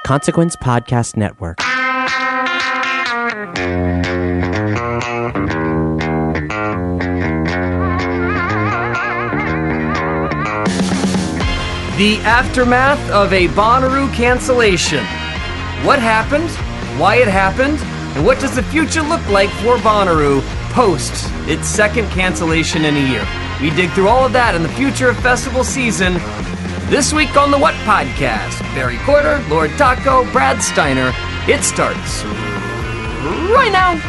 Consequence Podcast Network. The aftermath of a Bonnaroo cancellation. What happened, why it happened, and what does the future look like for Bonnaroo post its second cancellation in a year? We dig through all of that in the future of festival season. This week on the What Podcast, Barry Corder, Lord Taco, Brad Steiner. It starts right now.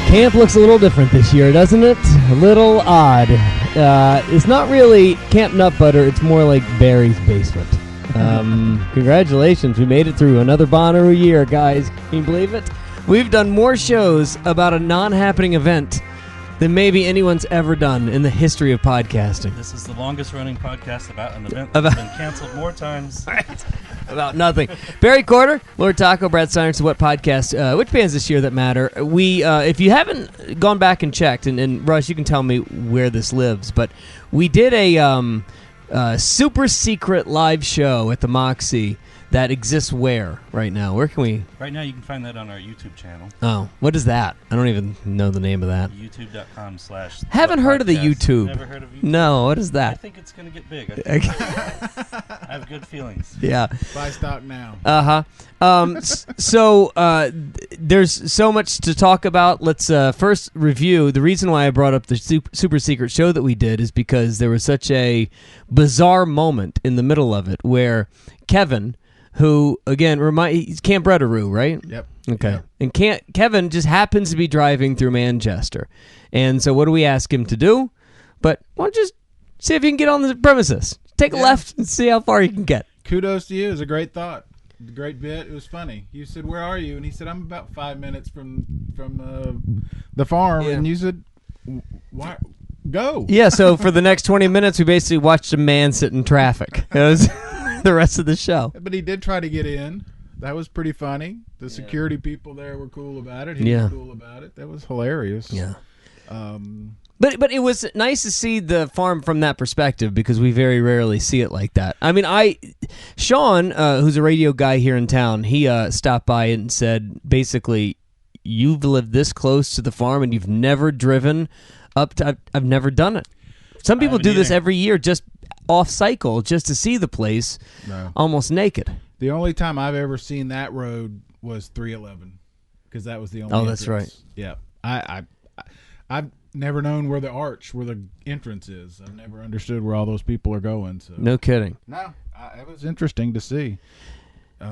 Camp looks a little different this year, doesn't it? A little odd. It's not really Camp Nut Butter, it's more like Barry's basement. Congratulations, we made it through another Bonnaroo year, guys. Can you believe it? We've done more shows about a non-happening event than maybe anyone's ever done in the history of podcasting. This is the longest-running podcast about an event that's been canceled more times. About nothing. Barry Corder, Lord Taco, Brad Steiner, to What Podcast? Which bands this year that matter? We, if you haven't gone back and checked, and Russ, you can tell me where this lives, but we did a super secret live show at the Moxie that exists where right now? Where can we? Right now you can find that on our YouTube channel. Oh, what is that? I don't even know the name of that. YouTube.com/ Haven't heard of the YouTube. Never heard of YouTube? No, what is I that? think it's going to get big. I have good feelings. Yeah. Buy stock now. There's so much to talk about. Let's first review. The reason why I brought up the super secret show that we did is because there was such a bizarre moment in the middle of it where Kevin, who, again, he's Camp Bonnaroo, right? Yep. Okay. Yep. And Kevin just happens to be driving through Manchester. And so what do we ask him to do? But why don't you just see if you can get on the premises. Take a left and see how far you can get. Kudos to you. It was a great thought. A great bit. It was funny. You said, "Where are you?" And he said, "I'm about 5 minutes from the farm." Yeah. And you said, "Why? Go." Yeah, so for the next 20 minutes, we basically watched a man sit in traffic. That was the rest of the show. But he did try to get in. That was pretty funny. The security people there were cool about it. He was cool about it. That was hilarious. Yeah. But it was nice to see the farm from that perspective because we very rarely see it like that. I mean, Sean, who's a radio guy here in town, he stopped by and said, basically, you've lived this close to the farm and you've never driven up to... I've never done it. Some people do this every year just off cycle just to see the place almost naked. The only time I've ever seen that road was 311 because that was the only that's right. Yeah. I've never known where the entrance is. I've never understood where all those people are going. So. No kidding. No, it was interesting to see.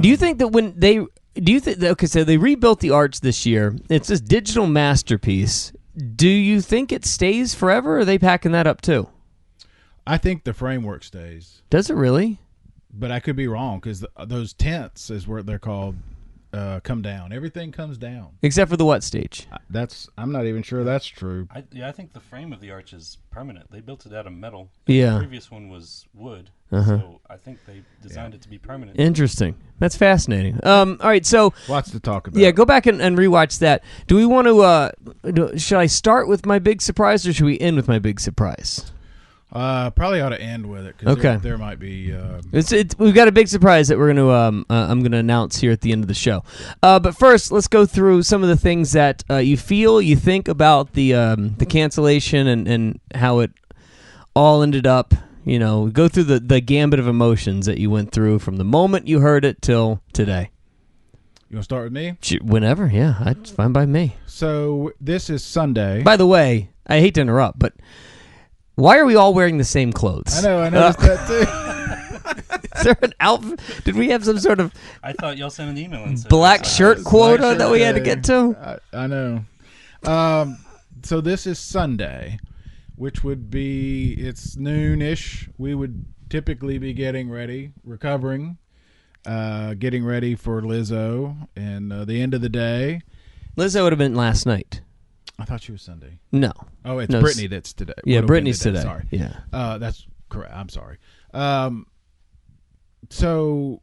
Do you think that when they... so they rebuilt the arch this year. It's this digital masterpiece. Do you think it stays forever, or are they packing that up too? I think the framework stays. Does it really? But I could be wrong because those tents is what they're called. Come down. Everything comes down. Except for the what stage? I'm not even sure that's true. I think the frame of the arch is permanent. They built it out of metal. Yeah. The previous one was wood. So I think they designed it to be permanent. Interesting. That's fascinating. All right, so... Lots to talk about. Yeah, go back and rewatch that. Do we want to... should I start with my big surprise, or should we end with my big surprise? Probably ought to end with it because there might be. We've got a big surprise that we're going to. I'm going to announce here at the end of the show. But first, let's go through some of the things that you think about the cancellation and how it all ended up. You know, go through the gambit of emotions that you went through from the moment you heard it till today. You want to start with me? Whenever, yeah, it's fine by me. So this is Sunday. By the way, I hate to interrupt, but. Why are we all wearing the same clothes? I know, I noticed that too. Is there an outfit? Did we have some sort of... I thought y'all sent an email and said... Black shirt quota that we had to get to? I know. So this is Sunday, which would be... It's noon-ish. We would typically be recovering, getting ready for Lizzo, and the end of the day. Lizzo would have been last night. I thought she was Sunday. No. Oh, it's Brittany that's today. Yeah, Would've Brittany's been today. Sorry. Yeah. That's correct. I'm sorry. So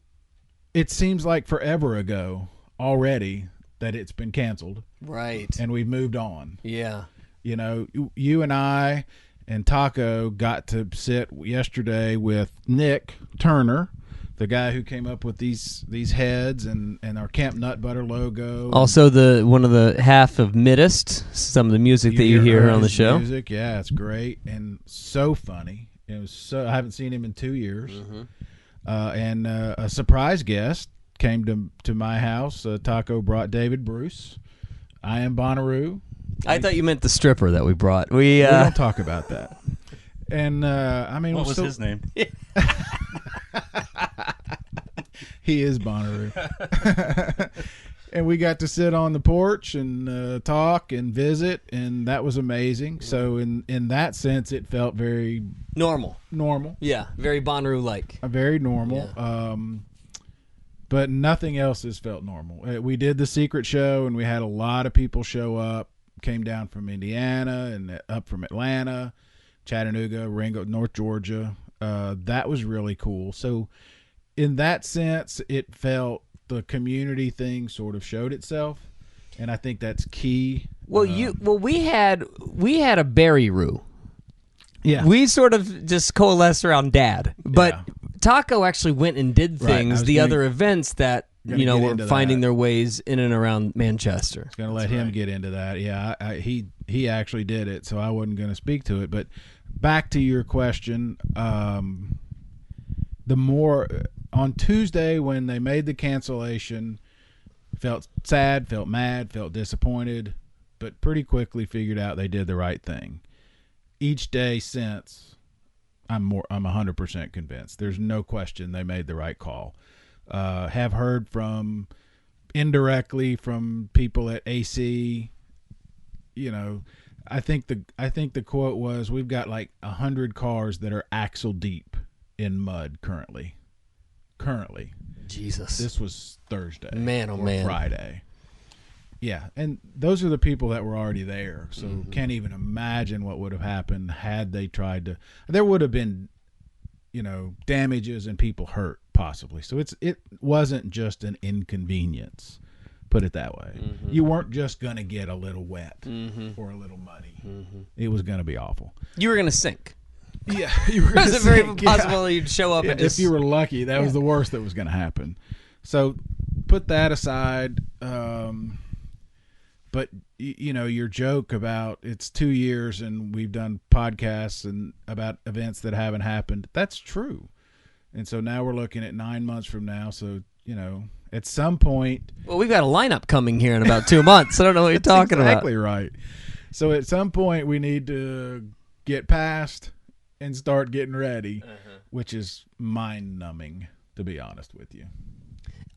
it seems like forever ago already that it's been canceled. Right. And we've moved on. Yeah. You know, you and I and Taco got to sit yesterday with Nick Turner, the guy who came up with these heads and our Camp Nut Butter logo. Also, one of the half of Middest, some of the music that you hear on the show. Music, yeah, it's great and so funny. It was I haven't seen him in 2 years. Mm-hmm. And a surprise guest came to my house. Taco brought David Bruce. I am Bonnaroo. I thought you meant the stripper that we brought. We don't talk about that. And I mean, what was his name? He is Bonnaroo. And we got to sit on the porch and talk and visit, and that was amazing. So in that sense, it felt very normal. Yeah, very Bonnaroo-like. Very normal. Yeah. But nothing else has felt normal. We did the secret show, and we had a lot of people show up. Came down from Indiana and up from Atlanta, Chattanooga, Ringo, North Georgia. That was really cool. So in that sense, it felt the community thing sort of showed itself, and I think that's key. Well, we had a Barry-roo. Yeah, we sort of just coalesced around Dad, but Yeah. Taco actually went and did things. Other events that were finding their ways in and around Manchester. Going to let him get into that. Yeah, he actually did it, so I wasn't going to speak to it. But back to your question, the more on Tuesday when they made the cancellation, felt sad, felt mad, felt disappointed, but pretty quickly figured out they did the right thing. Each day since, I'm 100% convinced. There's no question they made the right call. Have heard from indirectly from people at AC. I think the quote was, "We've got like 100 cars that are axle deep in mud currently." Jesus. This was Thursday. Man, oh or man. Friday. Yeah, and those are the people that were already there, so can't even imagine what would have happened had they tried to. There would have been, damages and people hurt possibly. So it wasn't just an inconvenience, put it that way. You weren't just going to get a little wet or a little muddy. It was going to be awful. You were going to sink. Yeah, you were. It was very possible you'd show up and just. If you were lucky, that was the worst that was going to happen. So put that aside. But your joke about it's 2 years and we've done podcasts and about events that haven't happened, that's true. And so now we're looking at 9 months from now. So, at some point. Well, we've got a lineup coming here in about 2 months. I don't know what you're talking about. Exactly right. So at some point we need to get past and start getting ready, which is mind numbing, to be honest with you.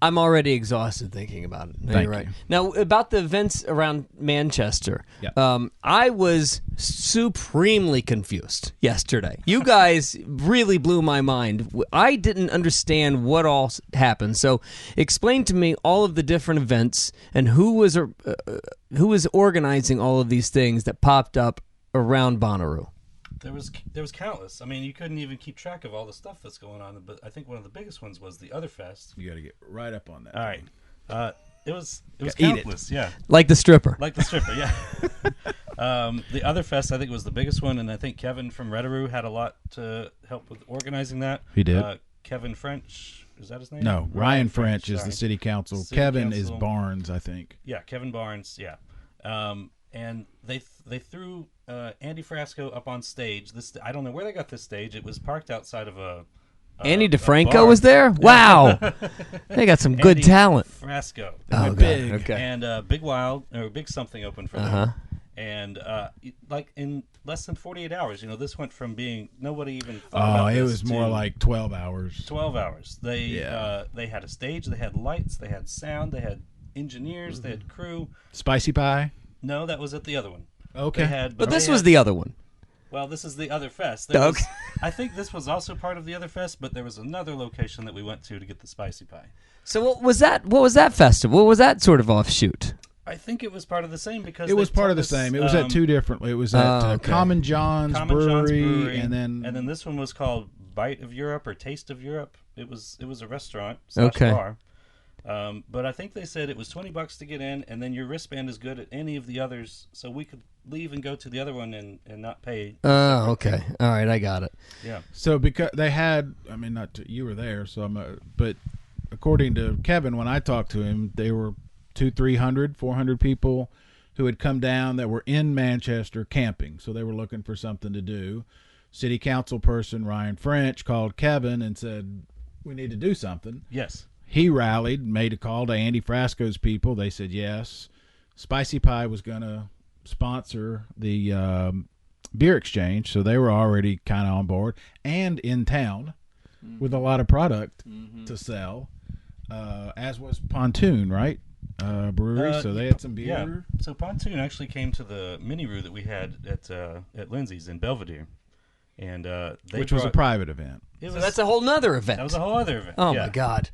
I'm already exhausted thinking about it. No, Thank you're right. you. Now, about the events around Manchester, Yeah. I was supremely confused yesterday. You guys really blew my mind. I didn't understand what all happened. So explain to me all of the different events and who was organizing all of these things that popped up around Bonnaroo. There was countless. I mean, you couldn't even keep track of all the stuff that's going on. But I think one of the biggest ones was the Other Fest. You got to get right up on that. All right, it was Eat countless. it. Yeah, Like the stripper. Yeah. The Other Fest, I think, was the biggest one, and I think Kevin from Bonnaroo had a lot to help with organizing that. He did. Kevin French, is that his name? No, Ryan French is sorry. the city council. City Kevin council. is Barnes, I think. Yeah, Kevin Barnes. Yeah, and they threw Andy Frasco up on stage. I don't know where they got this stage. It was parked outside of a Andy a DeFranco bar. was there? Wow. They got some good Andy talent. Frasco. Oh, God. big. Okay. And Big Something opened for them. And like in less than 48 hours, they this went from being nobody even thought about It this was more to like 12 hours. 12 hours. They had a stage, they had lights, they had sound, they had engineers, they had crew. Spicy pie? No, that was at the other one. Okay. But this was the other one. Well, this is the other fest. I think this was also part of the other fest, but there was another location that we went to get the spicy pie. So what was that? What was that festival? What was that sort of offshoot? I think it was part of the same because it was part of the same. It was at two different. It was at Common John's Brewery, and then this one was called Bite of Europe or Taste of Europe. It was a restaurant / bar. But I think they said it was $20 to get in, and then your wristband is good at any of the others, so we could leave and go to the other one and not pay. Oh, okay. All right, I got it. Yeah. So because they had, you were there, so but according to Kevin, when I talked to him, they were 300, 400 people who had come down that were in Manchester camping, so they were looking for something to do. City council person Ryan French called Kevin and said, we need to do something. Yes. He rallied, made a call to Andy Frasco's people. They said yes. Spicy Pie was going to sponsor the beer exchange, so they were already kind of on board and in town with a lot of product to sell, as was Pontoon, right? Brewery, so they had some beer. Yeah. So Pontoon actually came to the mini-roo that we had at Lindsay's in Belvedere. And which was a private event. So that's a whole nother event. That was a whole other event. Oh, my God.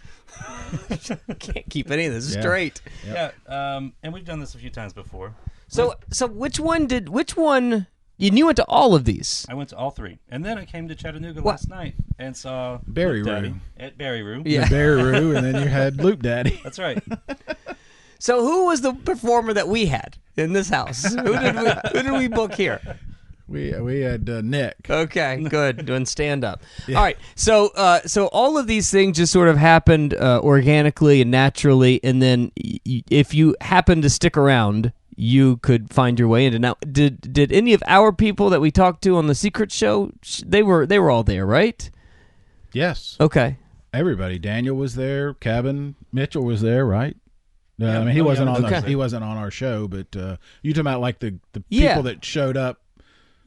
Can't keep any of this straight. Yeah, and we've done this a few times before. So which one, you went to all of these? I went to all three. And then I came to Chattanooga last night and saw Berry Loop Daddy Roo. At Berry Roo. Yeah, Berry Roo, and then you had Loop Daddy. That's right. So who was the performer that we had in this house? Who did we book here? We had Nick. Okay, good. Doing stand up. Yeah. All right. So all of these things just sort of happened organically and naturally, and then if you happen to stick around, you could find your way into. Now, did any of our people that we talked to on the Secret Show? They were all there, right? Yes. Okay. Everybody. Daniel was there. Kevin Mitchell was there, right? He wasn't on he wasn't on our show, but you talking about like the people that showed up.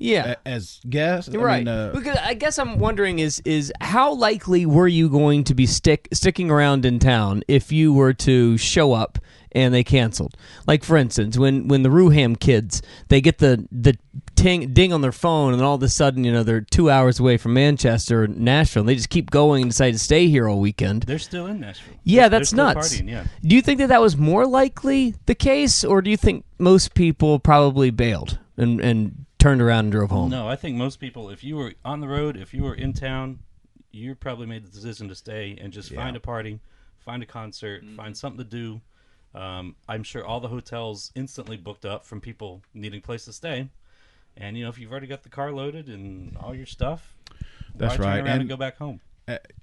Yeah, as guests, right? Because I guess I'm wondering is how likely were you going to be sticking around in town if you were to show up and they canceled? Like for instance, when the Ruham kids, they get the ding on their phone, and all of a sudden they're 2 hours away from Manchester or Nashville, and they just keep going and decide to stay here all weekend. They're still in Nashville. Yeah, they're that's still nuts. Partying, yeah. Do you think that was more likely the case, or do you think most people probably bailed and turned around and drove home? No, I think most people, if you were on the road, if you were in town, you probably made the decision to stay and just find a party, find a concert, find something to do. I'm sure all the hotels instantly booked up from people needing a place to stay. And, if you've already got the car loaded and all your stuff, that's why right. turn around and go back home?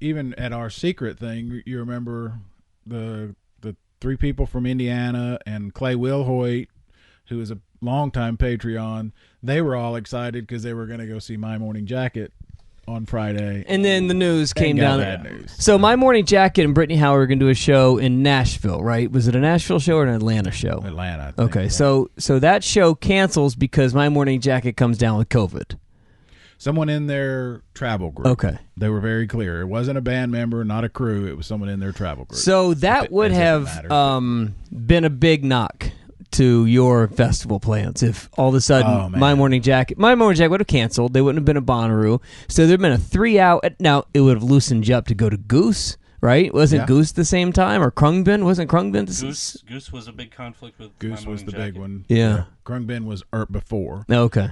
Even at our secret thing, you remember the three people from Indiana and Clay Wilhoit, who is a longtime Patreon. They were all excited because they were going to go see My Morning Jacket on Friday. And then the news came down. Bad news. So My Morning Jacket and Brittany Howard are going to do a show in Nashville, right? Was it a Nashville show or an Atlanta show? Atlanta, I think. Okay, yeah. so that show cancels because My Morning Jacket comes down with COVID. Someone in their travel group. Okay. They were very clear. It wasn't a band member, not a crew. It was someone in their travel group. So that would have been a big knock to your festival plans if all of a sudden My Morning Jacket would have canceled. They wouldn't have been a Bonnaroo. So there'd been a 3-hour. Now it would have loosened you up to go to Goose, right? Wasn't Goose the same time, or Krungbin? Wasn't Krungbin? Goose was a big conflict with Goose My was the Morning big one. Yeah. Krungbin was before. Okay.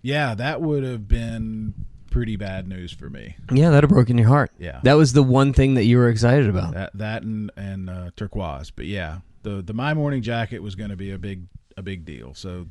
Yeah, that would have been pretty bad news for me. Yeah, that'd have broken your heart. Yeah. That was the one thing that you were excited about. That and Turquoise, but yeah. The My Morning Jacket was going to be a big deal. So,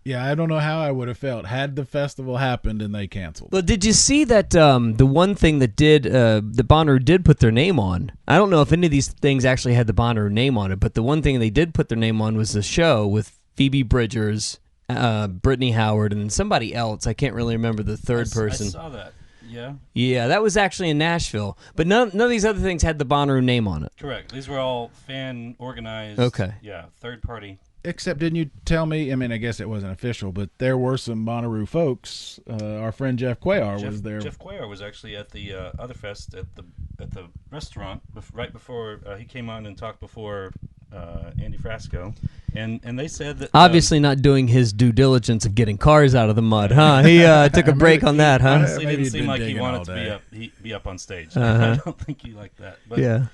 yeah, I don't know how I would have felt had the festival happened and they canceled. Well, did you see that the one thing that the Bonnaroo did put their name on? I don't know if any of these things actually had the Bonnaroo name on it, but the one thing they did put their name on was the show with Phoebe Bridgers, Brittany Howard, and somebody else. I can't really remember the third person. I saw that. Yeah. Yeah, that was actually in Nashville. But none of these other things had the Bonnaroo name on it. Correct. These were all fan organized. Okay. Yeah, third party. Except, didn't you tell me? I mean, I guess it wasn't official, but there were some Bonnaroo folks. Our friend Jeff Cuellar was there. Jeff Cuellar was actually at the other fest at the restaurant right before he came on and talked before Andy Frasco, And they said that Obviously not doing his due diligence of getting cars out of the mud, huh? He took a break on that, huh? honestly Maybe didn't he'd seem been like he digging wanted all to day. be up on stage. I don't think he liked that. But, Yeah.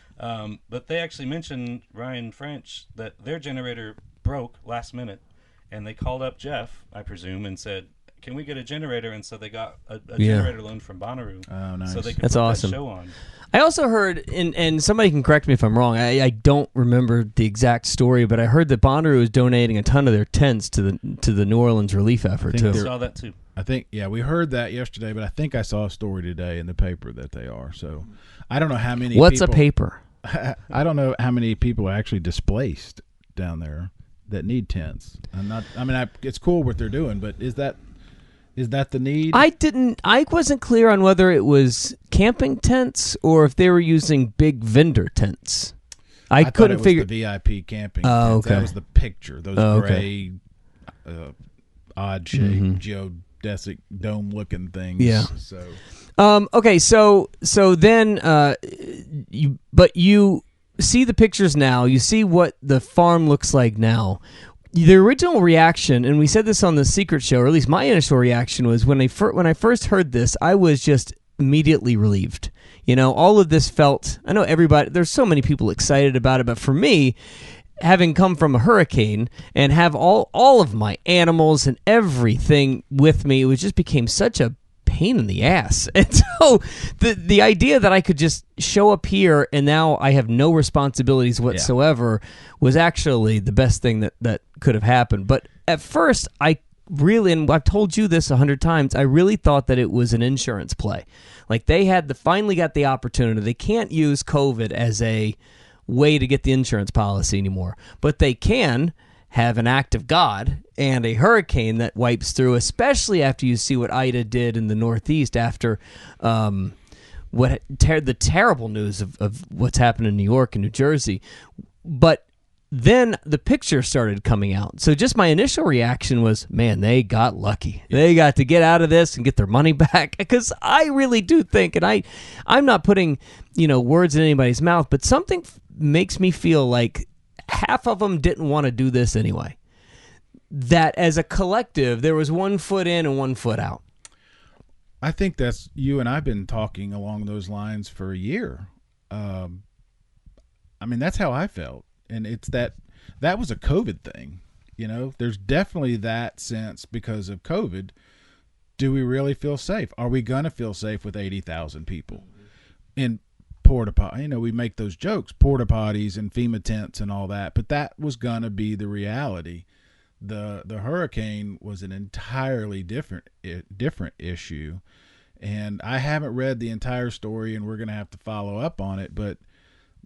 But they actually mentioned Ryan French that their generator broke last minute, and they called up Jeff, I presume, and said, "Can we get a generator?" And so they got a generator loan from Bonnaroo. Oh, nice. So they could That's put awesome. that show on. I also heard, and somebody can correct me if I'm wrong, I don't remember the exact story, but I heard that Bonnaroo is donating a ton of their tents to the New Orleans relief effort, I too. I saw that too. I think, we heard that yesterday, but I think I saw a story today in the paper that they are. So I don't know how many What's people, a paper? I don't know how many people are actually displaced down there that need tents. It's cool what they're doing, but is that the need? I wasn't clear on whether it was camping tents or if they were using big vendor tents. I couldn't thought it figure. was the VIP camping. Oh, tents. okay. That was the picture. Those Okay. gray, odd-shaped, geodesic, dome-looking things. Yeah. So Okay, so then you see the pictures now. You see what the farm looks like now. The original reaction, and we said this on the Secret Show, or at least my initial reaction was when I first heard this, I was just immediately relieved. You know, all of this felt. I know everybody. There's so many people excited about it, but for me, having come from a hurricane and have all of my animals and everything with me, it just became such a pain in the ass. And so the idea that I could just show up here and now I have no responsibilities whatsoever was actually the best thing that could have happened. But at first, I really, and I've told you this 100 times, I really thought that it was an insurance play. Like they finally got the opportunity. They can't use COVID as a way to get the insurance policy anymore, but they can have an act of God and a hurricane that wipes through, especially after you see what Ida did in the Northeast after the terrible news of what's happened in New York and New Jersey. But then the picture started coming out. So just my initial reaction was, man, they got lucky. Yeah. They got to get out of this and get their money back. Because I really do think, and I'm not putting words in anybody's mouth, but something makes me feel like half of them didn't want to do this anyway. That as a collective, there was 1 foot in and 1 foot out. I think that's you and I've been talking along those lines for a year. That's how I felt. And it's that was a COVID thing. There's definitely that sense because of COVID. Do we really feel safe? Are we going to feel safe with 80,000 people in porta potty? We make those jokes, porta potties and FEMA tents and all that, but that was going to be the reality. The hurricane was an entirely different issue, and I haven't read the entire story, and we're going to have to follow up on it. But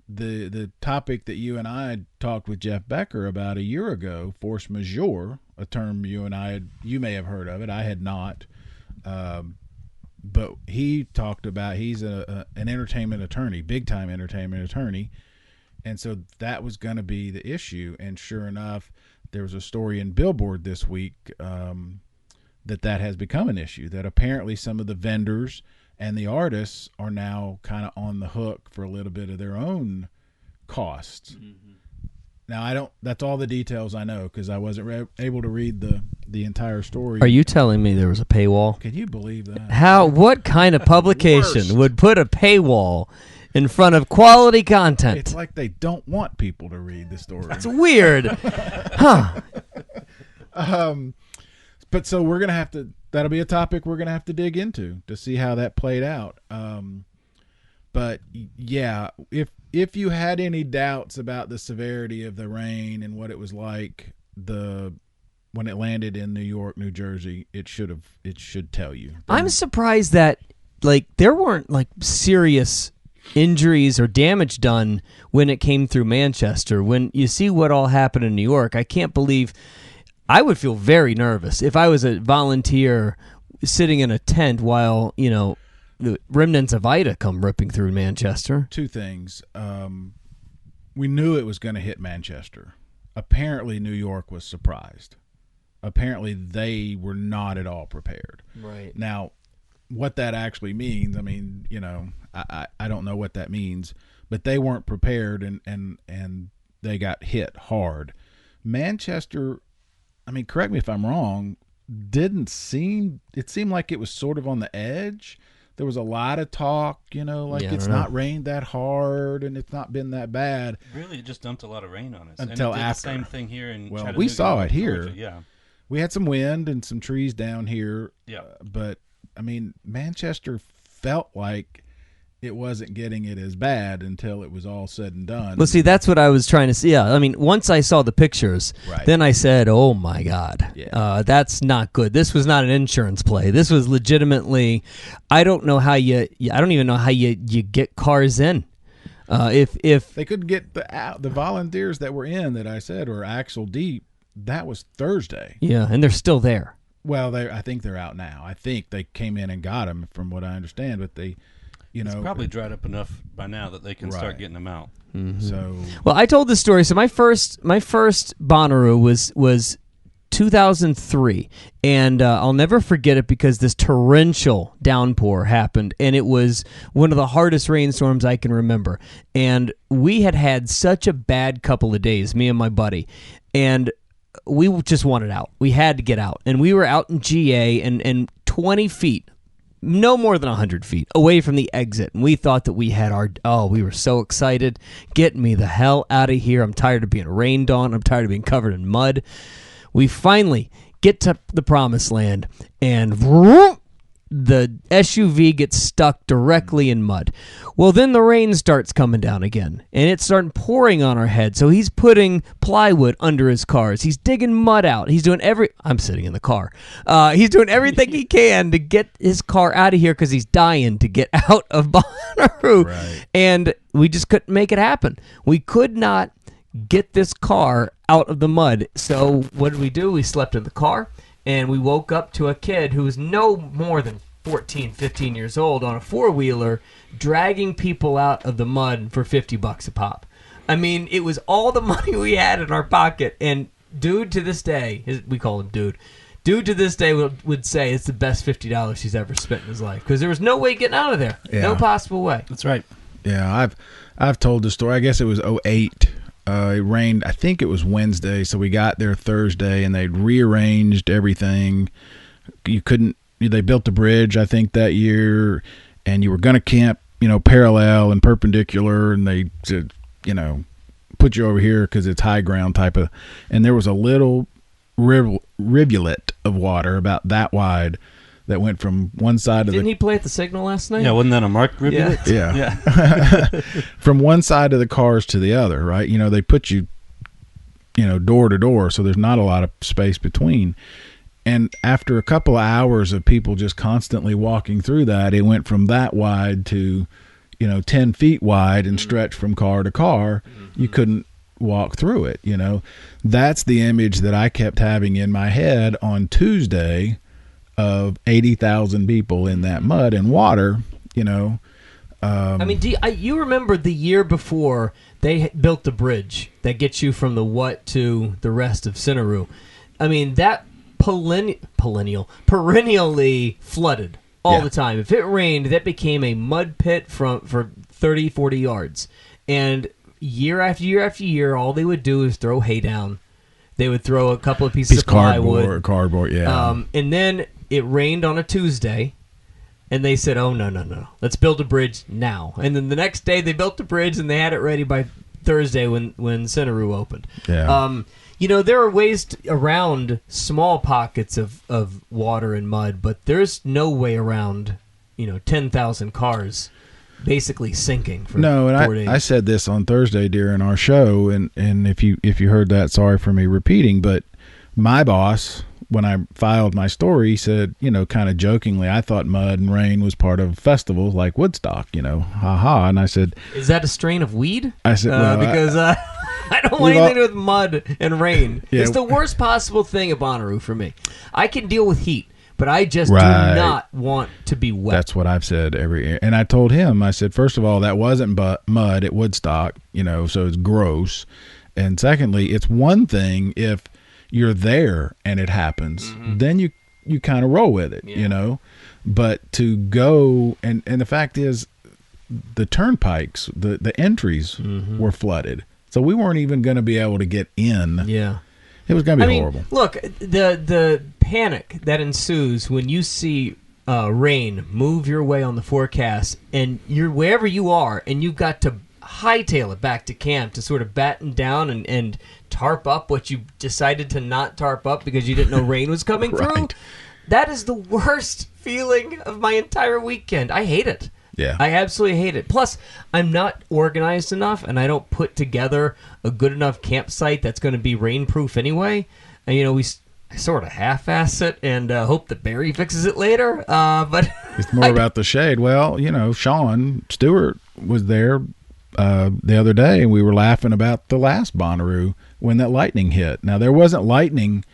the topic that you and I talked with Jeff Becker about a year ago, force majeure, a term you may have heard of it, I had not. But he talked about he's an entertainment attorney, big-time entertainment attorney, and so that was going to be the issue. And sure enough, there was a story in Billboard this week that has become an issue, that apparently some of the vendors and the artists are now kind of on the hook for a little bit of their own costs. Mm-hmm. Now, that's all the details I know because I wasn't able to read the entire story. Are you telling me there was a paywall? Can you believe that? What kind of publication would put a paywall in front of quality content? It's like they don't want people to read the story. That's weird. Huh. But so we're going to have to, that'll be a topic we're going to have to dig into to see how that played out. But yeah, if you had any doubts about the severity of the rain and what it was like when it landed in New York, New Jersey, it should tell you. I'm surprised that there weren't serious injuries or damage done when it came through Manchester. When you see what all happened in New York, I can't believe. I would feel very nervous if I was a volunteer sitting in a tent while the remnants of Ida come ripping through Manchester. Two things. We knew it was going to hit Manchester. Apparently, New York was surprised. Apparently, they were not at all prepared. Right. Now, what that actually means, I don't know what that means, but they weren't prepared and they got hit hard. Manchester, I mean, correct me if I'm wrong, it seemed like it was sort of on the edge. There was a lot of talk, it's not rained that hard and it's not been that bad. Really, it just dumped a lot of rain on us. Until and it did after. The same thing here in Well, we saw it here. Georgia, yeah. We had some wind and some trees down here. Yeah. But, I mean, Manchester felt like it wasn't getting it as bad until it was all said and done. Well, see, that's what I was trying to see. Yeah, I mean, once I saw the pictures, then I said, "Oh my God, that's not good. This was not an insurance play. This was legitimately. I don't even know how you get cars in. If they couldn't get the volunteers that were in that I said were axle deep, that was Thursday. Yeah, and they're still there. Well, I think they're out now. I think they came in and got them, from what I understand, but they. It's probably dried up enough by now that they can start getting them out. Mm-hmm. So, well, I told this story. So my first Bonnaroo was 2003, and I'll never forget it because this torrential downpour happened, and it was one of the hardest rainstorms I can remember. And we had such a bad couple of days, me and my buddy, and we just wanted out. We had to get out, and we were out in GA and 20 feet. No more than 100 feet away from the exit. And we thought that we had we were so excited. Get me the hell out of here. I'm tired of being rained on. I'm tired of being covered in mud. We finally get to the promised land, and the SUV gets stuck directly in mud. Well, then the rain starts coming down again, and it started pouring on our head. So he's putting plywood under his cars. He's digging mud out. He's doing I'm sitting in the car. He's doing everything he can to get his car out of here because he's dying to get out of Bonnaroo. Right. And we just couldn't make it happen. We could not get this car out of the mud. So what did we do? We slept in the car. And we woke up to a kid who was no more than 14, 15 years old on a four-wheeler dragging people out of the mud for $50 a pop. I mean, it was all the money we had in our pocket. And dude to this day, we call him dude to this day would say it's the best $50 he's ever spent in his life because there was no way getting out of there. Yeah. No possible way. That's right. Yeah, I've told the story. I guess it was 2008. It rained, I think it was Wednesday, so we got there Thursday, and they'd rearranged everything. They built a bridge, I think, that year, and you were going to camp, parallel and perpendicular, and they said, put you over here because it's high ground type of, and there was a little rivulet of water about that wide that went from one side Didn't he play at the Signal last night? Yeah, wasn't that a marked rivulet? Yeah. From one side of the cars to the other, right? They put you, door to door, so there's not a lot of space between. And after a couple of hours of people just constantly walking through that, it went from that wide to, 10 feet wide and stretched from car to car. Mm-hmm. You couldn't walk through it, That's the image that I kept having in my head on Tuesday of 80,000 people in that mud and water, I mean, you remember the year before they built the bridge that gets you from the What to the rest of Bonnaroo. I mean, that perennially flooded all the time. If it rained, that became a mud pit for 30, 40 yards. And year after year after year, all they would do is throw hay down. They would throw a couple of pieces of plywood. Cardboard, yeah. And then it rained on a Tuesday, and they said, oh, no. Let's build a bridge now. And then the next day, they built the bridge, and they had it ready by Thursday when Bonnaroo opened. Yeah. There are ways around small pockets of water and mud, but there's no way around, 10,000 cars basically sinking for 4 days. I said this on Thursday during our show, and if you heard that, sorry for me repeating, but my boss, when I filed my story, said, kind of jokingly, I thought mud and rain was part of festivals like Woodstock, ha. And I said, is that a strain of weed? I said, because I don't want anything to do with mud and rain. Yeah. It's the worst possible thing at Bonnaroo for me. I can deal with heat, but I just do not want to be wet. That's what I've said every year. And I told him, I said, first of all, that wasn't mud at Woodstock, so it's gross. And secondly, it's one thing if you're there and it happens, then you kind of roll with it, But to go, and the fact is, the turnpikes, the entries were flooded. So we weren't even going to be able to get in. Yeah. It was going to be horrible. Look, the panic that ensues when you see rain move your way on the forecast, and you're wherever you are, and you've got to hightail it back to camp to sort of batten down and tarp up what you decided to not tarp up because you didn't know rain was coming Right. through. That is the worst feeling of my entire weekend. I hate it. Yeah. I absolutely hate it. Plus, I'm not organized enough, and I don't put together a good enough campsite that's going to be rainproof anyway. And, I sort of half-ass it and hope that Barry fixes it later. But It's more about the shade. Well, Sean Stewart was there the other day, and we were laughing about the last Bonnaroo when that lightning hit. Now, there wasn't lightning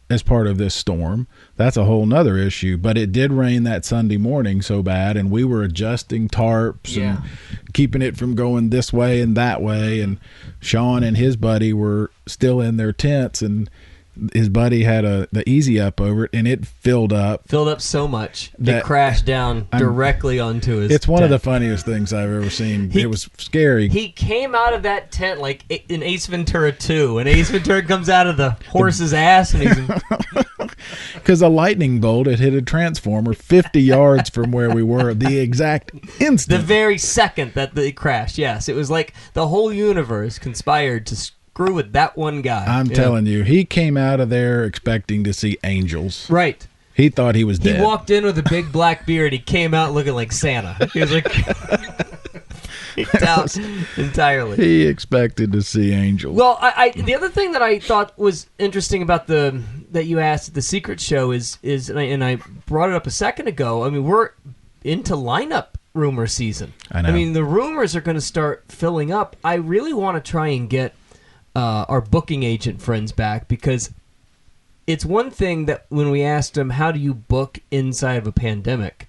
as part of this storm. That's a whole nother issue. But it did rain that Sunday morning so bad, and we were adjusting tarps and keeping it from going this way and that way. And Sean and his buddy were still in their tents, and his buddy had the easy up over it, and it filled up so much that it crashed down directly onto his It's one of tent. the funniest things I've ever seen. It was scary. He came out of that tent like in Ace Ventura 2, and Ace Ventura comes out of the horse's ass, and he's Because a lightning bolt had hit a transformer 50 yards from where we were the exact the instant. very second that it crashed. Yes, it was like the whole universe conspired to screw with that one guy. I'm telling you, he came out of there expecting to see angels. Right. He thought he was dead. He walked in with a big black beard. He came out looking like Santa. He was like freaked out entirely. He expected to see angels. Well, I the other thing that I thought was interesting about that you asked at the Secret Show is and I brought it up a second ago. I mean, we're into lineup rumor season. I know. I mean, the rumors are going to start filling up. I really want to try and get our booking agent friends back, because it's one thing that when we asked them, how do you book inside of a pandemic?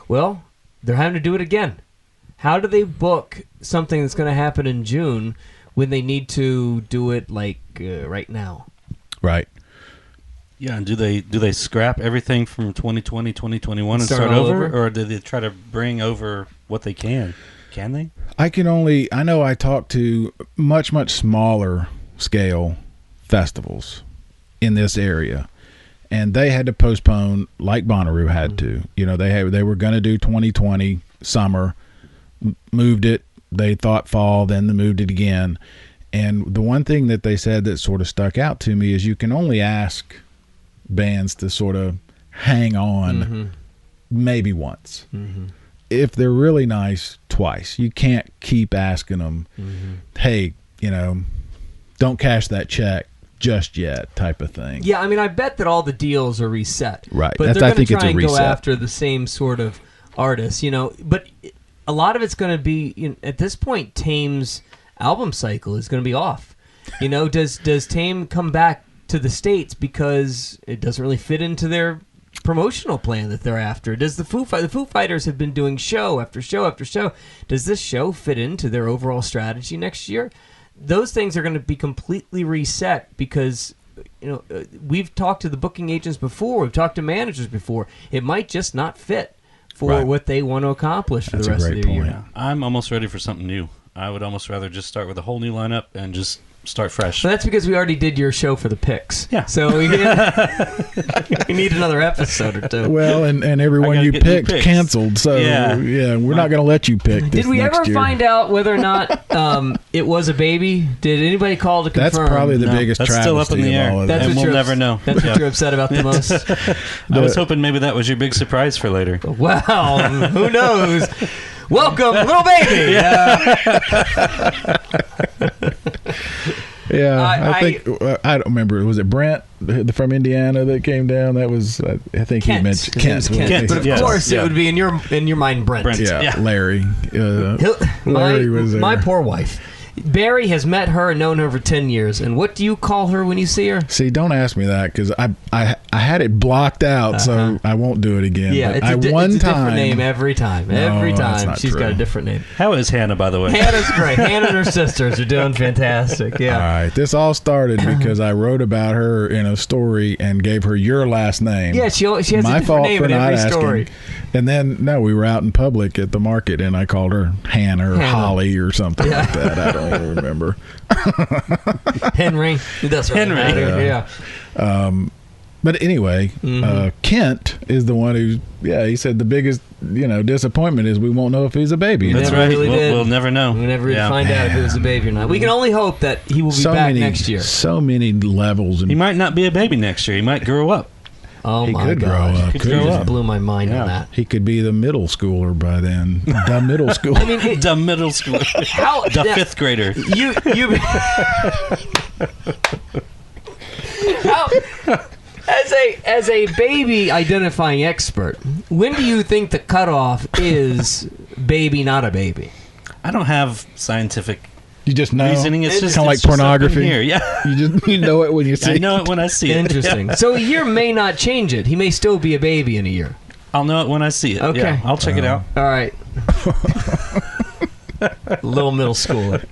Well, they're having to do it again. How do they book something that's going to happen in June when they need to do it like right now? Right. Yeah, and do they scrap everything from 2020, 2021 and Start start all over? over? Or do they try to bring over what they can? Can they? I know I talked to much, much smaller scale festivals in this area, and they had to postpone like Bonnaroo had to. They were going to do 2020 summer, moved it. They thought fall, then they moved it again. And the one thing that they said that sort of stuck out to me is you can only ask bands to sort of hang on maybe once. If they're really nice, twice. You can't keep asking them, hey, don't cash that check just yet, type of thing. Yeah, I mean, I bet that all the deals are reset. Right. But I they're going think to it's try a and go reset. after the same sort of artists, But a lot of it's going to be, at this point, Tame's album cycle is going to be off. Does Tame come back to the States because it doesn't really fit into their promotional plan that they're after? Does the Foo Fighters have been doing show after show after show? Does this show fit into their overall strategy next year? Those things are going to be completely reset because we've talked to the booking agents before, we've talked to managers before. It might just not fit for what they want to accomplish for the rest of the year. Yeah. I'm almost ready for something new. I would almost rather just start with a whole new lineup and just start fresh. But that's because we already did your show for the picks. Yeah. So we need another episode or two. Well, and everyone gotta you get new picked picks. canceled, so Yeah. we're not going to let you pick this Did we next ever year. find out whether or not it was a baby? Did anybody call to confirm? That's probably the No, biggest that's travesty still up in the of air. all of That's that. And what we'll you're never know. That's Yeah. what you're upset about the most. I was hoping maybe that was your big surprise for later. Well, who knows? Welcome, little baby. Yeah, I- I think I don't remember. Was it Brent from Indiana that came down? That was I think Kent. he mentioned His name's Kent. Kent. But of Yes. course, Yeah. it would be in your mind, Brent. Brent. Yeah, Yeah. Larry. My, Larry was there. my poor wife. Barry has met her and known her for 10 years. And what do you call her when you see her? See, don't ask me that because I had it blocked out, so I won't do it again. Yeah, But it's, I it's one a time different name every time. No, Every that's time not she's true. got a different name. How is Hannah, by the way? Hannah's great. Hannah and her sisters are doing fantastic. Yeah. All right, this all started because I wrote about her in a story and gave her your last name. Yeah, she has My a different fault name for in not every asking. story. And then, no, we were out in public at the market, and I called her Hannah or Holly or something like that. I don't even remember. Henry. That's right. Henry. Yeah. But anyway, Kent is the one who, he said the biggest, disappointment is we won't know if he's a baby. That's Never right. really did. We'll never know. We'll never find out if it was a baby or not. We can only hope that he will be back next year. So many levels. He might not be a baby next year. He might grow up. Oh, he my could God. grow up. He could grow Just up. blew my mind on that. He could be the middle schooler by then. The middle schooler. I mean, The middle school. The fifth grader. You as a baby identifying expert, when do you think the cutoff is baby, not a baby? I don't have scientific You just know. reasoning. It's just kind of like it's just up in pornography. here. Yeah. You know it when you see I know it when I see it. Interesting. So a year may not change it. He may still be a baby in a year. I'll know it when I see it. Okay. Yeah, I'll check it out. All right. Little middle schooler.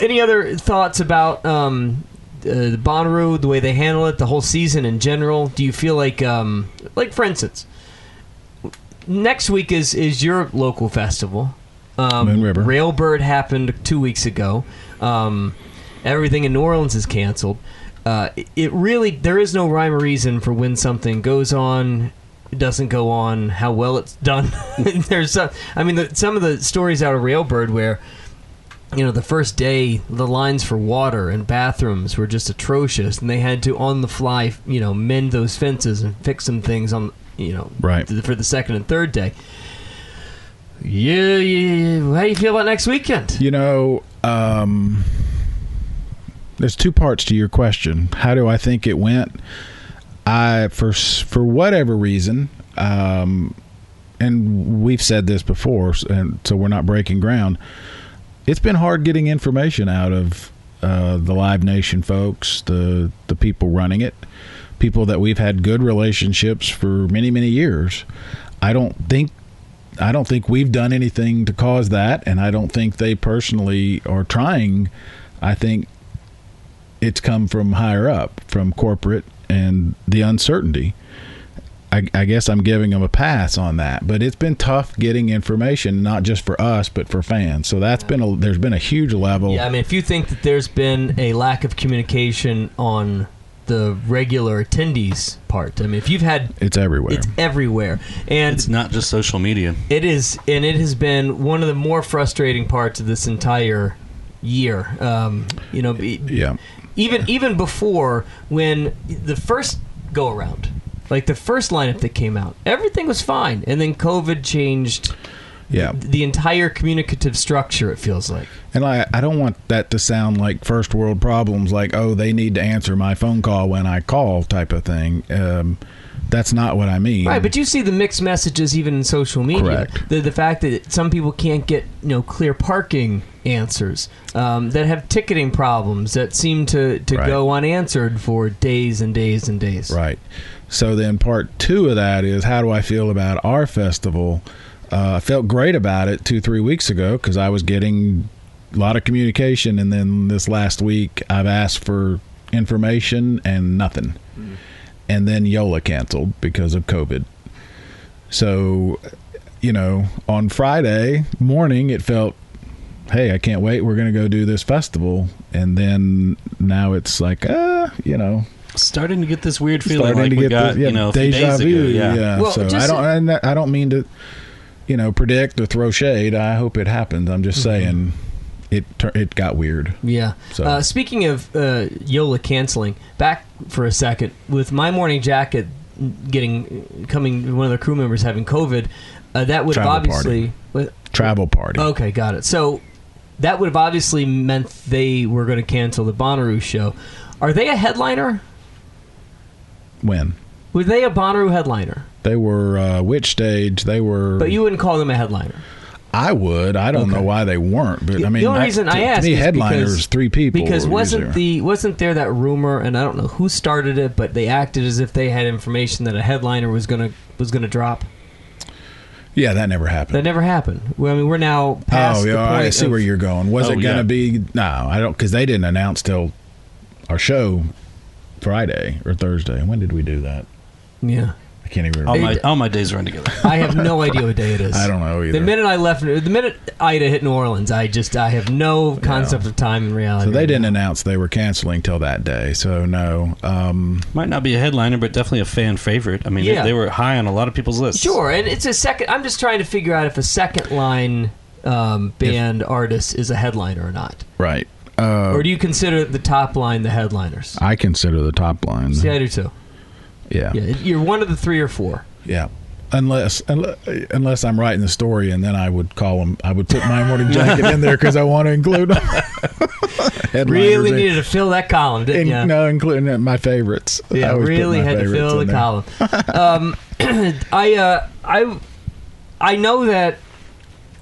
Any other thoughts about the Bonnaroo, the way they handle it, the whole season in general? Do you feel like for instance, next week is your local festival. Moon River. Railbird happened 2 weeks ago. Everything in New Orleans is canceled. It really, there is no rhyme or reason for when something goes on, doesn't go on, how well it's done. There's some of the stories out of Railbird where, the first day the lines for water and bathrooms were just atrocious, and they had to on the fly, mend those fences and fix some things on, Right. for the second and third day. Yeah. How do you feel about next weekend? There's two parts to your question. How do I think it went? For whatever reason, and we've said this before, and so we're not breaking ground. It's been hard getting information out of the Live Nation folks, the people running it, people that we've had good relationships for many, many years. I don't think we've done anything to cause that, and I don't think they personally are trying. I think it's come from higher up, from corporate, and the uncertainty. I guess I'm giving them a pass on that, but it's been tough getting information, not just for us, but for fans. So there's been a huge level. Yeah, if you think that there's been a lack of communication on the regular attendees part, if you've had, it's everywhere. It's everywhere, and It's not just social media. it is, and it has been one of the more frustrating parts of this entire year. Yeah. Even before, when the first go around, like the first lineup that came out, everything was fine, and then COVID changed the entire communicative structure, it feels like. And I don't want that to sound like first world problems, like, oh, they need to answer my phone call when I call type of thing. That's not what I mean. Right, but you see the mixed messages even in social media. Correct. The fact that some people can't get clear parking answers, that have ticketing problems that seem to Right. go unanswered for days and days and days. Right. So then part two of that is, how do I feel about our festival? I felt great about it 2-3 weeks ago because I was getting a lot of communication, and then this last week I've asked for information and nothing. And then Yola canceled because of COVID. So, on Friday morning it felt, hey, I can't wait, we're going to go do this festival. And then now it's like, Starting to get this weird feeling starting like to we get got, this, a few deja days vu. ago. Yeah. Well, So I don't mean to, predict or throw shade. I hope it happens. I'm just saying it got weird. Yeah. So. Speaking of Yola canceling, back for a second, with My Morning Jacket one of the crew members having COVID, that would have Travel obviously... Travel party. Okay, got it. So that would have obviously meant they were going to cancel the Bonnaroo show. Are they a headliner? When? Were they a Bonnaroo headliner? They were, which stage? They were... But you wouldn't call them a headliner. I would. I don't know why they weren't, but I mean, the only reason I asked to me, is headliners because, 3 people. Because usually. wasn't there that rumor, and I don't know who started it, but they acted as if they had information that a headliner was gonna drop. Yeah, that never happened. That never happened. Well, we're now past the point I see of, where you're going. Was it going to be? No, I don't, because they didn't announce till our show Friday or Thursday. When did we do that? Yeah. I can't even remember. All my days run together. I have no idea what day it is. I don't know either. The minute Ida hit New Orleans, I have no concept of time and reality. So they didn't announce they were canceling till that day. So no. Might not be a headliner, but definitely a fan favorite. I mean, they were high on a lot of people's lists. Sure, and it's a second. I'm just trying to figure out if a second line band artist is a headliner or not. Right. Or do you consider the top line the headliners? I consider the top line. See, I do too. Yeah. You're one of the 3 or 4. Yeah. Unless I'm writing the story, and then I would call them. I would put My Morning Jacket in there because I want to include them. Really needed to fill that column, didn't you? No, including my favorites. Yeah, really had to fill the column. I know that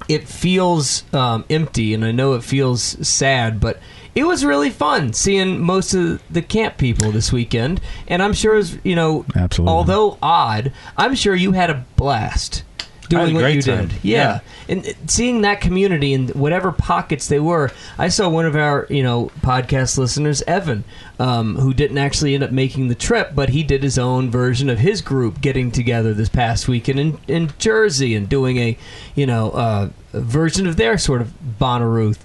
it feels empty, and I know it feels sad, but it was really fun seeing most of the camp people this weekend, and I'm sure, Absolutely. although odd, I'm sure you had a blast doing what you did. Yeah. And seeing that community in whatever pockets they were. I saw one of our, podcast listeners, Evan, who didn't actually end up making the trip, but he did his own version of his group getting together this past weekend in Jersey and doing a version of their sort of Bonnaroo,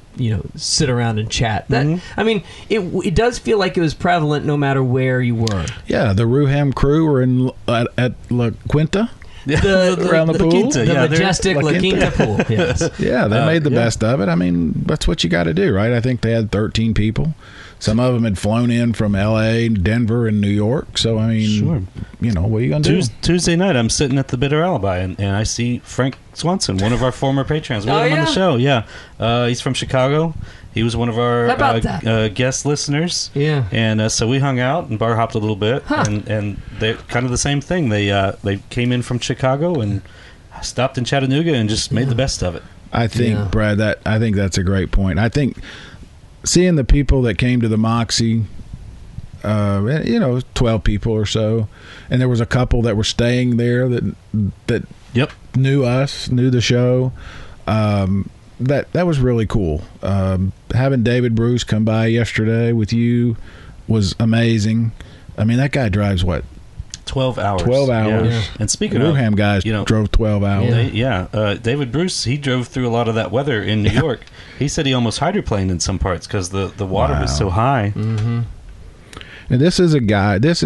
sit around and chat. That I mean, it does feel like it was prevalent no matter where you were. Yeah, the Ruham crew were at La Quinta. Around the pool, the majestic La Quinta pool. Yes. Yeah, they made the best of it. I mean, that's what you got to do, right? I think they had 13 people. Some of them had flown in from L.A., Denver, and New York. So, I mean, sure. What are you going to do? Tuesday night, I'm sitting at the Bitter Alibi, and I see Frank Swanson, one of our former patrons. We had him on the show. Yeah, he's from Chicago. He was one of our guest listeners. Yeah. And so we hung out and bar hopped a little bit. Huh. And they're kind of the same thing. They came in from Chicago and stopped in Chattanooga and just made the best of it. I think, Brad, I think that's a great point. I think seeing the people that came to the Moxie, 12 people or so, and there was a couple that were staying there that knew us, knew the show. That was really cool. Having David Bruce come by yesterday with you was amazing. I mean, that guy drives what? 12 hours. 12 hours. Yeah. And speaking of Ruham guys, drove 12 hours. David Bruce, he drove through a lot of that weather in New York. He said he almost hydroplaned in some parts because the water was so high. Mm-hmm. And this is a guy. That's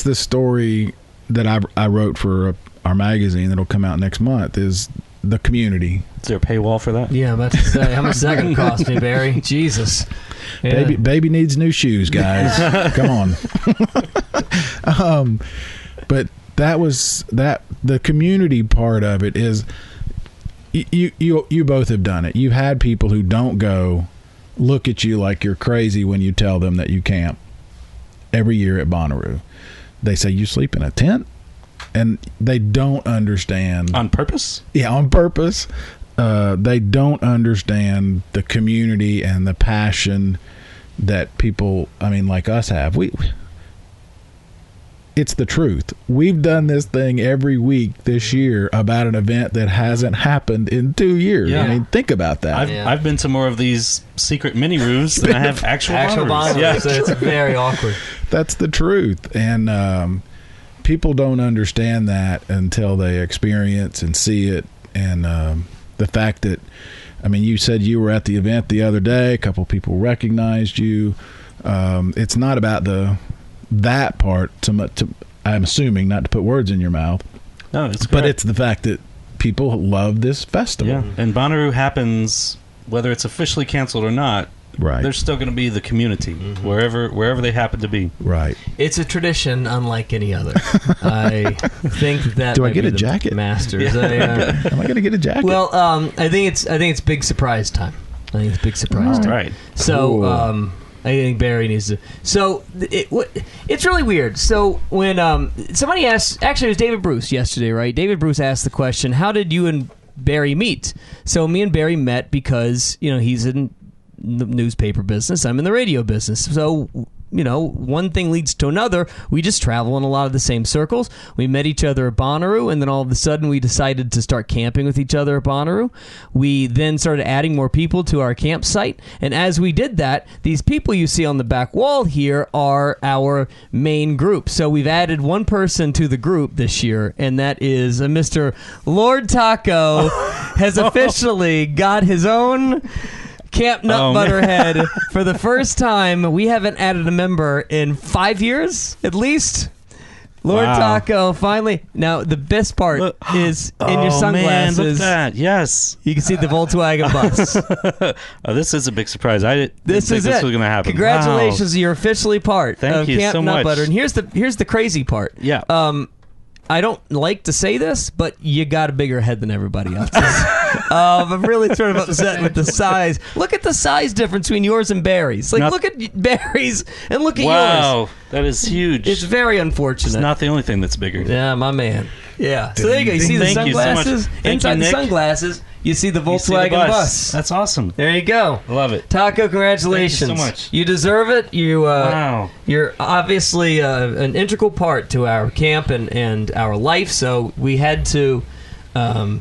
the story that I wrote for our magazine that'll come out next month. Is the community. Is there a paywall for that? Yeah, I'm about to say, how much is that going to cost me, Barry? Jesus. Yeah. Baby needs new shoes, guys. Come on. But the community part of it is you both have done it. You've had people who don't go look at you like you're crazy when you tell them that you camp every year at Bonnaroo. They say, you sleep in a tent? And they don't understand. On purpose? Yeah, on purpose. They don't understand the community and the passion that people, like us have. It's the truth. We've done this thing every week this year about an event that hasn't happened in 2 years. Yeah. I mean, think about that. I've been to more of these secret mini-roos than I have actual Bonnaroos. Yeah. So it's very awkward. That's the truth. And people don't understand that until they experience and see it. And the fact that, you said you were at the event the other day. A couple people recognized you. It's not about that part too much. I'm assuming, not to put words in your mouth. No, it's correct. But it's the fact that people love this festival. Yeah, and Bonnaroo happens whether it's officially canceled or not. Right. There's still going to be the community wherever they happen to be. Right. It's a tradition unlike any other. I think that. Do I get a jacket? Masters. Am I going to get a jacket? Well, I think it's big surprise time. All right. So, cool. I think Barry needs to. So it's really weird. So when somebody asked, actually it was David Bruce yesterday, right? David Bruce asked the question, "How did you and Barry meet?" So me and Barry met because he's in the newspaper business. I'm in the radio business. So one thing leads to another. We just travel in a lot of the same circles. We met each other at Bonnaroo, and then all of a sudden we decided to start camping with each other at Bonnaroo. We then started adding more people to our campsite, and as we did that, these people you see on the back wall here are our main group. So we've added one person to the group this year, and that is Mr. Lord Taco has officially got his own Camp Nut Butterhead for the first time. We haven't added a member in 5 years, at least. Lord Taco, finally. Now, the best part is in your sunglasses. Man, look at that. Yes. You can see the Volkswagen bus. This is a big surprise. I didn't think this was going to happen. Congratulations, you're officially part of you Camp so Nut much. Butter. And here's the crazy part. Yeah. I don't like to say this, but you got a bigger head than everybody else. I'm really sort of upset with the size. Look at the size difference between yours and Barry's. Look at Barry's and look at yours. Wow, that is huge. It's very unfortunate. It's not the only thing that's bigger. Yeah, my man. Yeah. So there you go. You see the Thank you so much. sunglasses? Inside the sunglasses, you see the Volkswagen bus. That's awesome. There you go. Love it. Taco, congratulations. Thank you so much. You deserve it. Wow. You're obviously an integral part to our camp and our life, so we had to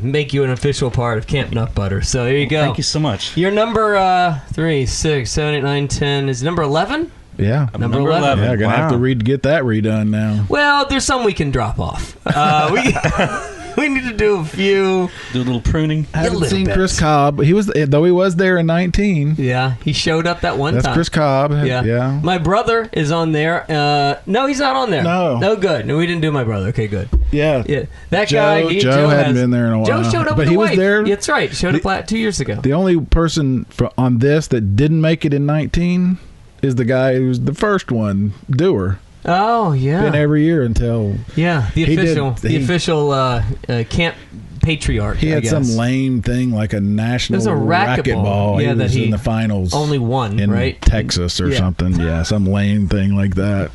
make you an official part of Camp Nut Butter. So there you go. Thank you so much. Your number 3, 6, 7, 8, 9, 10 is number 11? Yeah. Number 11. Yeah, I'm going to have to get that redone now. Well, there's some we can drop off. We need to do a few. Do a little pruning. I haven't seen Chris Cobb. He was there in 19. Yeah, he showed up that one time. That's Chris Cobb. Yeah. My brother is on there. No, he's not on there. No, good. No, we didn't do my brother. Okay, good. Yeah. That Joe, guy. Joe hadn't been there in a while. Joe showed up, but he was there. That's right. Showed up 2 years ago. The only person on this that didn't make it in 19 is the guy who was the first one, Doer. Oh yeah, been every year until the official camp patriarch. He had some lame thing like a national racquetball. Yeah, he was in the finals. Only won in Texas or something. Yeah, some lame thing like that.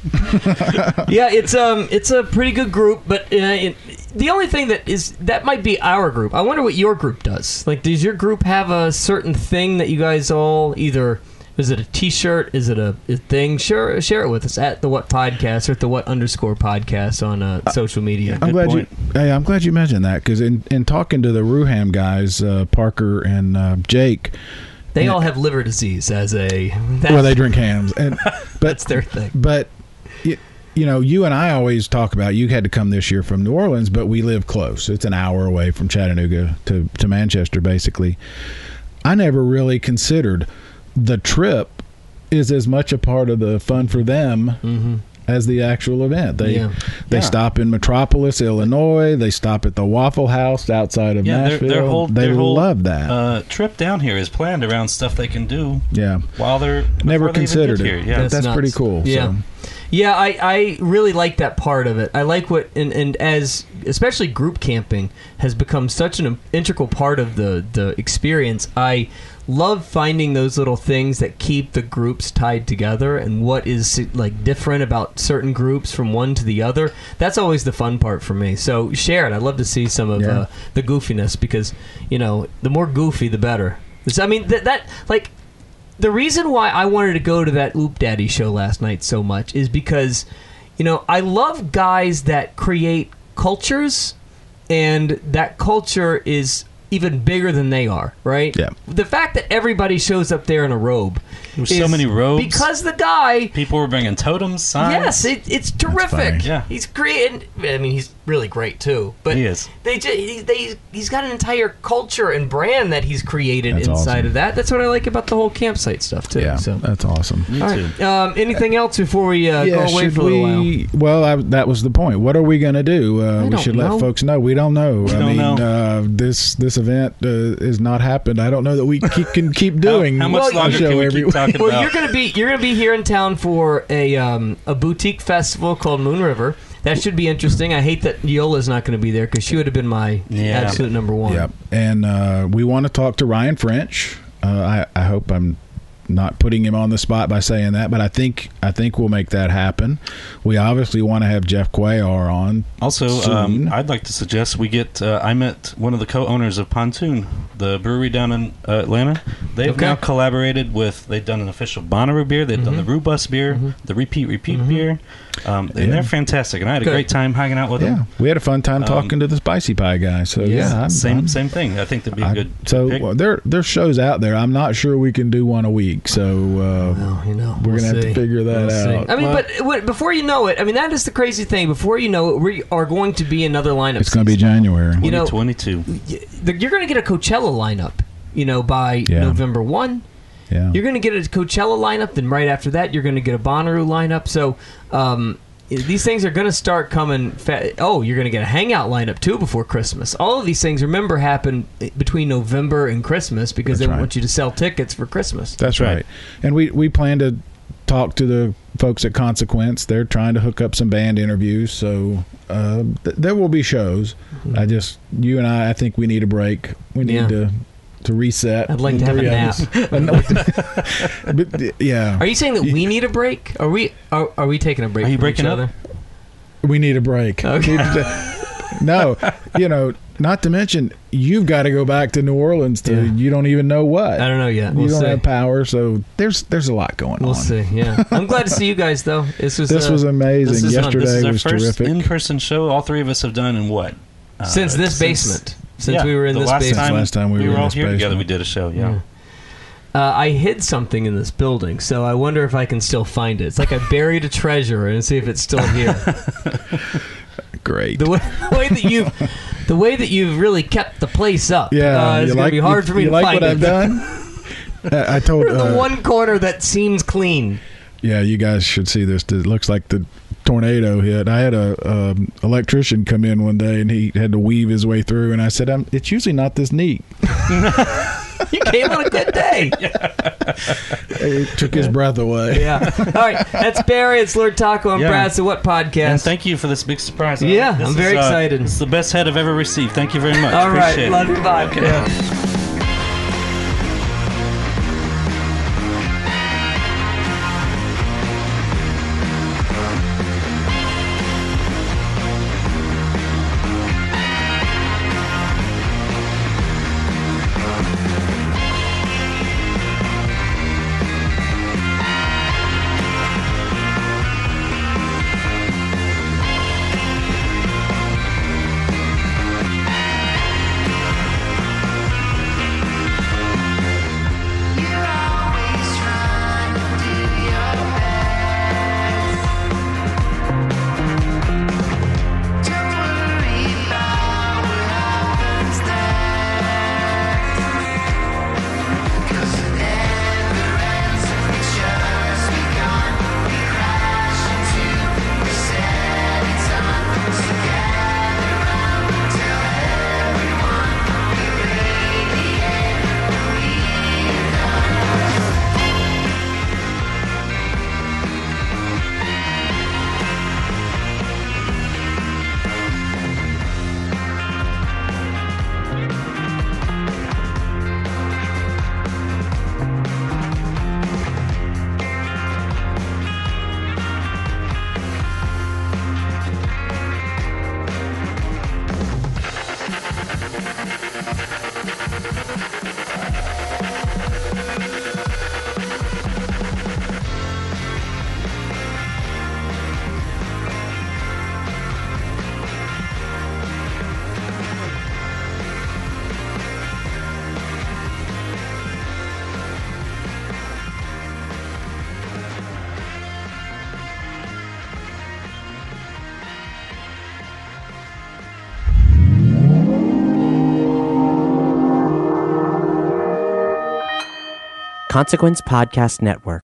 Yeah, it's a pretty good group, but the only thing that might be our group. I wonder what your group does. Like, does your group have a certain thing that you guys all either? Is it a T-shirt? Is it a thing? Share it with us at the What Podcast or at the What_podcast on social media. I'm glad you mentioned that, because in talking to the Ruham guys, Parker and Jake, they all have liver disease as a. Well, they drink hams, but that's their thing. But you and I always talk about you had to come this year from New Orleans, but we live close. It's an hour away from Chattanooga to Manchester, basically. I never really considered. The trip is as much a part of the fun for them as the actual event. They stop in Metropolis, Illinois. They stop at the Waffle House outside of Nashville. They love that. Trip down here is planned around stuff they can do. Yeah, while they're never considered it. Here. Yeah, that's pretty cool. Yeah. So. Yeah, I really like that part of it. I like what and as especially group camping has become such an integral part of the experience. I love finding those little things that keep the groups tied together and what is like different about certain groups from one to the other. That's always the fun part for me. So share it. I'd love to see some of the goofiness, because the more goofy the better. I mean that like. The reason why I wanted to go to that Oop Daddy show last night so much is because, I love guys that create cultures, and that culture is even bigger than they are, right? Yeah. The fact that everybody shows up there in a robe. There's so many robes. Because the guy... People were bringing totems, signs. Yes, it's terrific. Yeah. He's great. I mean, he's really great, too. But he is. He's got an entire culture and brand that he's created inside of that. That's what I like about the whole campsite stuff, too. Yeah, so. That's awesome. Me too. Right. Anything else before we go away for a little while? Well, that was the point. What are we going to do? We should let folks know. We don't know. This event has not happened. I don't know that we can keep doing. How much longer can we keep talking about? Well, you're gonna be here in town for a boutique festival called Moon River. That should be interesting. I hate that Yola's not going to be there, because she would have been my absolute number one. Yep. And we want to talk to Ryan French. I hope I'm not putting him on the spot by saying that, but I think we'll make that happen. We obviously want to have Jeff Cuellar on. Also, soon. I'd like to suggest we get. I met one of the co-owners of Pontoon, the brewery down in Atlanta. They've now collaborated with. They've done an official Bonnaroo beer. They've done the Rubus beer, the Repeat beer, and they're fantastic. And I had a great time hanging out with them. We had a fun time talking to the Spicy Pie guy. So same thing. I think that'd be a good. So pick. There's shows out there. I'm not sure we can do one a week. So we're gonna have to figure that out. I mean, but before you know it, I mean that is the crazy thing. Before you know it, we are going to be another lineup. It's going to be January. 2022. You're going to get a Coachella lineup. By November 1. Yeah. You're going to get a Coachella lineup. Then right after that, you're going to get a Bonnaroo lineup. So these things are going to start coming. You're going to get a Hangout lineup too before Christmas. All of these things, remember, happen between November and Christmas because they want you to sell tickets for Christmas. That's right. And we plan to talk to the folks at Consequence. They're trying to hook up some band interviews, so there will be shows. You and I think we need a break. We need to reset. I'd like to have a nap. But, yeah. Are you saying that we need a break? Are we taking a break? Are you from breaking each up? other? We need a break. Okay. No, not to mention you've got to go back to New Orleans to you don't even know what. I don't know yet. You don't have power, so there's a lot going on. We'll see. Yeah, I'm glad to see you guys though. This was amazing. Yesterday this is our was first terrific. In-person show. All three of us have done in what? Since this basement. Since we were in this basement. Last time we were all in this here together, basement. we did a show. Yeah. I hid something in this building, so I wonder if I can still find it. It's like I buried a treasure and see if it's still here. Great. The way that you've really kept the place up. Yeah, it's gonna be hard for me to find what I've done? I told the one corner that seems clean. Yeah, you guys should see this. It looks like the tornado hit. I had a electrician come in one day, and he had to weave his way through. And I said, "It's usually not this neat." You came on a good day. It took his breath away. Yeah. All right. That's Barry. It's Lord Taco. I'm Brad. So what podcast? And thank you for this big surprise. Yeah, I'm very excited. It's the best head I've ever received. Thank you very much. All right. Appreciate Love it. you. Bye. Okay. Yeah. Consequence Podcast Network.